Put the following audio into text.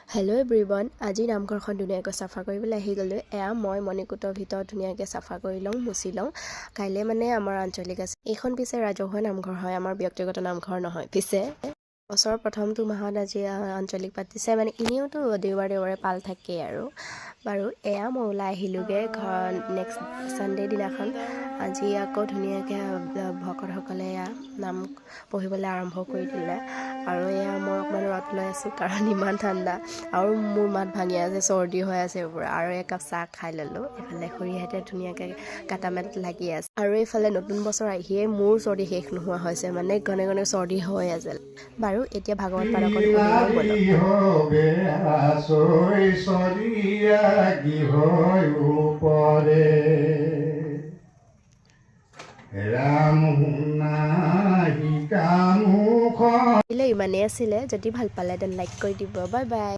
Hello' everyone, আজি নামঘৰখন ধুনীয়াকৈ চাফা কৰিবলৈ আহি গ'লোঁ। এয়া মই মণিকূটৰ ভিতৰত ধুনীয়াকৈ চাফা কৰি লওঁ, মুচি লওঁ। কাইলৈ মানে আমাৰ আঞ্চলিক আছে। এইখন পিছে ৰাজহুৱা নামঘৰ হয়, আমাৰ ব্যক্তিগত নামঘৰ নহয়। পিছে বছৰৰ প্ৰথমটো মাহত আজি আঞ্চলিক পাতিছে, মানে এনেওতো দেওবাৰে পাল থাকেই আৰু। বাৰু এয়া মই ওলাই আহিলোঁগৈ ঘৰ নেক্সট ছানডে দিনাখন। আজি আকৌ ধুনীয়াকৈ ভকতসকলে এয়া নাম পঢ়িবলৈ আৰম্ভ কৰি দিলে। আৰু এয়া মই অকণমান ৰ'দ লৈ আছোঁ কাৰণ ইমান ঠাণ্ডা আৰু মোৰ মাত ভাঙি আছে, চৰ্দি হৈ আছে পূৰা। আৰু একাপ চাহ খাই ল'লোঁ। এইফালে খুৰীহঁতে ধুনীয়াকৈ কাটামেট লাগি আছে। আৰু এইফালে নতুন বছৰ আহিয়ে মোৰ চৰ্দি শেষ নোহোৱা হৈছে, মানে ঘনে ঘনে চৰ্দি হৈ আছে। বাৰু এতিয়া ভাগৱত পাঠ অকণ ইমানেই আছিলে। যদি ভাল পালে দেন লাইক কৰি দিব। Bye bye.